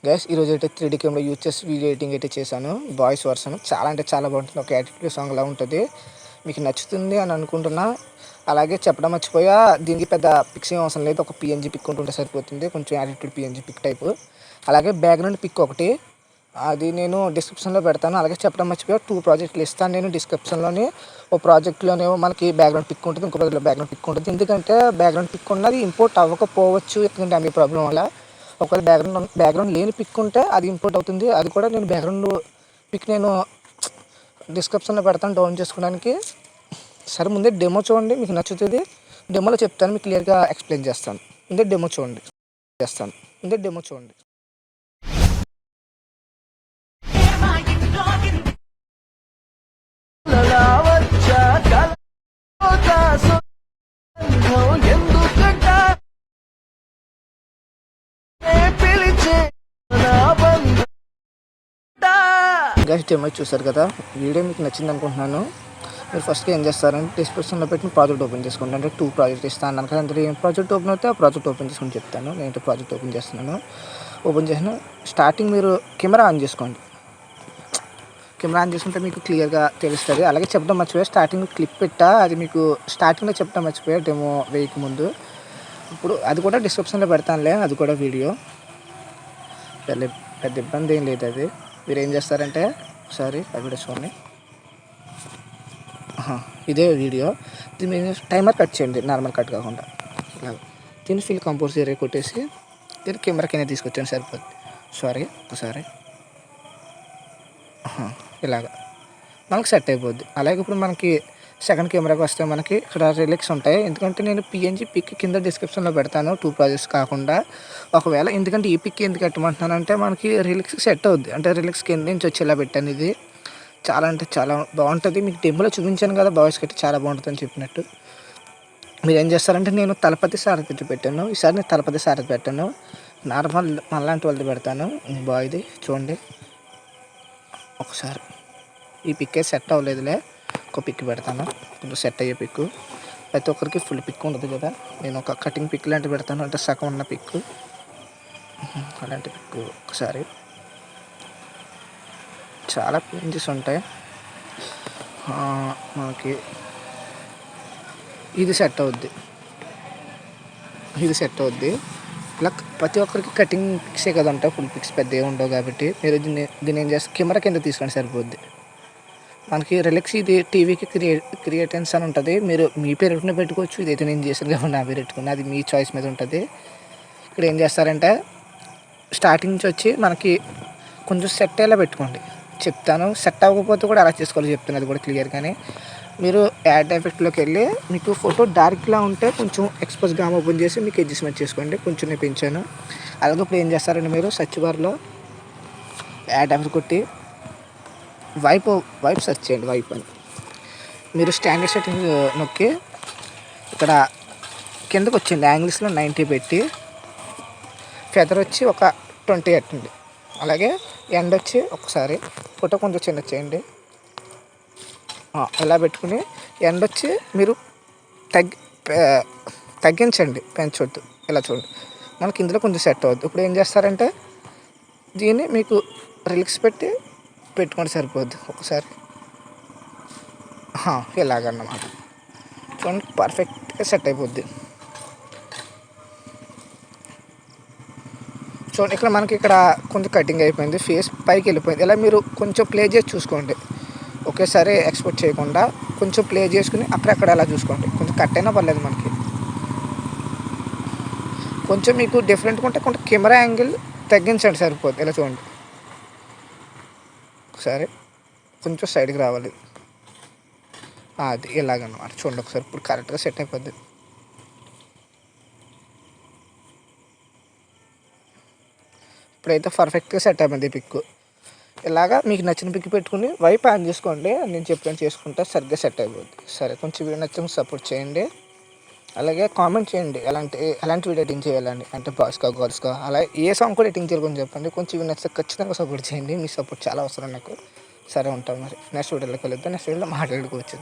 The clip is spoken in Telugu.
గైస్ ఈరోజు అయితే 3D కెమెరా యూజ్ చేసి వీడియో ఎడిటింగ్ అయితే చేశాను. వాయిస్ వర్షన్ చాలా అంటే చాలా బాగుంటుంది. ఒక యాటిట్యూడ్ సాంగ్లా ఉంటుంది. మీకు నచ్చుతుంది అని అనుకుంటున్నా. అలాగే చెప్పడం మర్చిపోయా, దీనికి పెద్ద పిక్స్ ఏం అవసరం లేదు. ఒక పిఎన్జీ పిక్ ఉంటుంటే సరిపోతుంది. కొంచెం యాటిట్యూడ్ పిఎన్జీ పిక్ టైపు. అలాగే బ్యాక్గ్రౌండ్ పిక్ ఒకటి, అది నేను డిస్క్రిప్షన్లో పెడతాను. అలాగే చెప్పడం మర్చిపోయా, 2 ప్రాజెక్టులు ఇస్తాను నేను డిస్క్రిప్షన్లోని. ఓ ప్రాజెక్ట్లోనేమో మనకి బ్యాక్గ్రౌండ్ పిక్ ఉంటుంది, ఇంకో ప్రాజెక్ట్లో బ్యాక్గ్రౌండ్ పిక్ ఉంటుంది. ఎందుకంటే బ్యాక్గ్రౌండ్ పిక్ ఉన్నది ఇంపోర్ట్ అవ్వకపోవచ్చు, ఎందుకంటే అన్ని ప్రాబ్లం వల్ల. ఒకవేళ బ్యాక్గ్రౌండ్ లేని పిక్ ఉంటే అది ఇంపోర్ట్ అవుతుంది. అది కూడా నేను బ్యాక్గ్రౌండ్ పిక్ నేను డిస్క్రిప్షన్లో పెడతాను డౌన్లోడ్ చేసుకోవడానికి. సరే ముందే డెమో చూడండి, మీకు నచ్చుతుంది. డెమోలో చెప్తాను, మీకు క్లియర్గా ఎక్స్ప్లెయిన్ చేస్తాను. ముందే డెమో చూడండి. గైస్ డెమో చూసారు కదా, వీడియో మీకు నచ్చింది అనుకుంటున్నాను. మీరు ఫస్ట్గా ఏం చేస్తారంటే డిస్క్రిప్షన్లో పెట్టిన ప్రాజెక్ట్ ఓపెన్ చేసుకోండి. అంటే 2 ప్రాజెక్ట్ ఇస్తాను అన్నాను కదా, అందులో ఏం ప్రాజెక్ట్ ఓపెన్ అవుతే ఆ ప్రాజెక్ట్ ఓపెన్ చేసుకొని చెప్తాను. నేను ప్రాజెక్ట్ ఓపెన్ చేస్తున్నాను. ఓపెన్ చేసిన స్టార్టింగ్ మీరు కెమెరా ఆన్ చేసుకోండి. కెమెరా ఆన్ చేసుకుంటే మీకు క్లియర్గా తెలుస్తుంది. అలాగే చెప్పడం మర్చిపోయా, స్టార్టింగ్ క్లిప్ పెట్టా, అది మీకు స్టార్టింగ్లో చెప్పడం మర్చిపోయా డెమో వేయక ముందు. ఇప్పుడు అది కూడా డిస్క్రిప్షన్లో పెడతానులే, అది కూడా వీడియో. పెద్ద ఇబ్బంది ఏం లేదు. అది మీరు ఏం చేస్తారంటే ఒకసారి ఆ వీడియో చూడండి. ఇదే వీడియో. దీన్ని టైమర్ కట్ చేయండి, నార్మల్ కట్ కాకుండా. ఇలాగ దీన్ని ఫిల్ కంపోజ్ ఏరియా కొట్టేసి దీన్ని కెమెరా కింద తీసుకొచ్చాను, సరిపోద్ది. ఒకసారి ఇలాగ మనకు సెట్ అయిపోద్ది. అలాగే ఇప్పుడు మనకి సెకండ్ కెమెరాకి వస్తే మనకి ఇక్కడ రిలిక్స్ ఉంటాయి. ఎందుకంటే నేను పిఎన్జీ పిక్ కింద డిస్క్రిప్షన్లో పెడతాను, 2 ప్రాజెక్ట్స్ కాకుండా. ఒకవేళ ఎందుకంటే ఈ పిక్ ఎందుకు పెట్టమంటున్నానంటే మనకి రిలిక్స్ సెట్ అవుద్ది. అంటే రిలిక్స్ కింద నుంచి వచ్చేలా పెట్టాను. ఇది చాలా అంటే చాలా బాగుంటుంది. మీకు డెమోలో చూపించాను కదా, బాయ్స్కి అయితే చాలా బాగుంటుంది అని చెప్పినట్టు. మీరు ఏం చేస్తారంటే నేను తలపతి సారథి పెట్టాను. ఈసారి నేను తలపతి సారథి పెట్టాను, నార్మల్ మనలాంటి వాళ్ళది పెడతాను. బాయ్ది చూడండి ఒకసారి. ఈ పిక్ అయితే సెట్ అవ్వలేదులే, ఒక పిక్ పెడతాను, కొంచెం సెట్ అయ్యే పిక్. ప్రతి ఒక్కరికి ఫుల్ పిక్ ఉండదు కదా, నేను ఒక కటింగ్ పిక్ లాంటివి పెడతాను, అంటే సగం ఉన్న పిక్. అలాంటి పిక్ ఒకసారి. చాలా పిఎన్జీస్ ఉంటాయి మనకి. ఇది సెట్ అవుద్ది. ఇలా ప్రతి ఒక్కరికి కటింగ్ పిక్సే కదా ఉంటాయి, ఫుల్ పిక్స్ పెద్ద ఏమి ఉండవు. కాబట్టి మీరు దీన్ని ఏం చేస్తే కెమెరా కింద తీసుకొని సరిపోద్ది. మనకి రిలక్స్ ఇది టీవీకి క్రియేటెన్స్ అని ఉంటుంది. మీరు మీ పేరు పెట్టుకోవచ్చు. ఇదైతే నేను చేశాను కాబట్టి నా పేరు పెట్టుకున్నా, అది మీ చాయిస్ మీద ఉంటుంది. ఇక్కడ ఏం చేస్తారంటే స్టార్టింగ్ నుంచి వచ్చి మనకి కొంచెం సెట్ అయ్యేలా పెట్టుకోండి. చెప్తాను, సెట్ అవ్వకపోతే కూడా అలా చేసుకోవాలి చెప్తాను, అది కూడా క్లియర్గానే. మీరు యాడ్ ఎఫెక్ట్లోకి వెళ్ళి మీకు ఫోటో డార్క్లా ఉంటే కొంచెం ఎక్స్పోజ్ గామ్ ఓపెన్ చేసి మీకు అడ్జస్ట్మెంట్ చేసుకోండి. కొంచెం నేను పెంచాను. అలాగే ఇప్పుడు ఏం చేస్తారంటే మీరు సర్చ్ బార్లో యాడ్ ఎఫెక్ట్ కొట్టి వైప్ సెర్చ్ చేయండి. వైప్ అని మీరు స్టాండర్డ్ సెట్టింగ్ నొక్కి ఇక్కడ కిందకు వచ్చింది యాంగిల్స్లో 90 పెట్టి, ఫెదర్ వచ్చి ఒక 20 పెట్టండి. అలాగే ఎండ్ వచ్చి ఒకసారి ఫోటో కొంచెం చిన్న చేయండి. ఇలా పెట్టుకుని ఎండ్ వచ్చి మీరు తగ్గించండి, పెంచొద్దు. ఇలా చూడండి, మనకి ఇందులో కొంచెం సెట్ అవుద్ది. ఇప్పుడు ఏం చేస్తారంటే దీన్ని మీకు రిలిక్స్ పెట్టుకుంటే సరిపోద్ది. ఒకసారి ఇలాగన్నమాట చూడండి, పర్ఫెక్ట్గా సెట్ అయిపోద్ది. చూడండి, ఇక్కడ మనకి ఇక్కడ కొంచెం కటింగ్ అయిపోయింది, ఫేస్ పైకి వెళ్ళిపోయింది. ఇలా మీరు కొంచెం ప్లే చేసి చూసుకోండి, ఒకేసారి ఎక్స్పోర్ట్ చేయకుండా కొంచెం ప్లే చేసుకుని అక్కడక్కడ అలా చూసుకోండి. కొంచెం కట్ అయినా పర్లేదు మనకి. కొంచెం మీకు డిఫరెంట్గా ఉంటే కొంచెం కెమెరా యాంగిల్ తగ్గించండి, సరిపోద్ది. ఇలా చూడండి ఒకసారి, కొంచెం సైడ్కి రావాలి. అది ఇలాగన్నమాట చూడండి ఒకసారి. ఇప్పుడు కరెక్ట్గా సెట్ అయిపోద్ది. ఇప్పుడైతే పర్ఫెక్ట్గా సెట్ అయిపోయింది పిక్. ఇలాగా మీకు నచ్చిన పిక్ పెట్టుకుని వైప్ ఆన్ చేసుకోండి. నేను చెప్పినట్టు చేసుకుంటే సరిగ్గా సెట్ అయిపోద్ది. సరే, కొంచెం వీడియో నచ్చిన సపోర్ట్ చేయండి. అలాగే కామెంట్ చేయండి ఎలాంటి వీడియో ఎడిటింగ్ చేయాలని, అంటే బాయ్స్గా గర్ల్స్గా, అలా ఏ సాంగ్ కూడా ఎడిటింగ్ చేయాలని చెప్పండి. కొంచెం వీడియో నచ్చితే ఖచ్చితంగా సపోర్ట్ చేయండి. మీ సపోర్ట్ చాలా అవసరం నాకు. సరే, ఉంటాం మరి. నెక్స్ట్ వీడియోలోకి వెళ్తే నెక్స్ట్ వీడియోలో మాట్లాడుకోవచ్చు.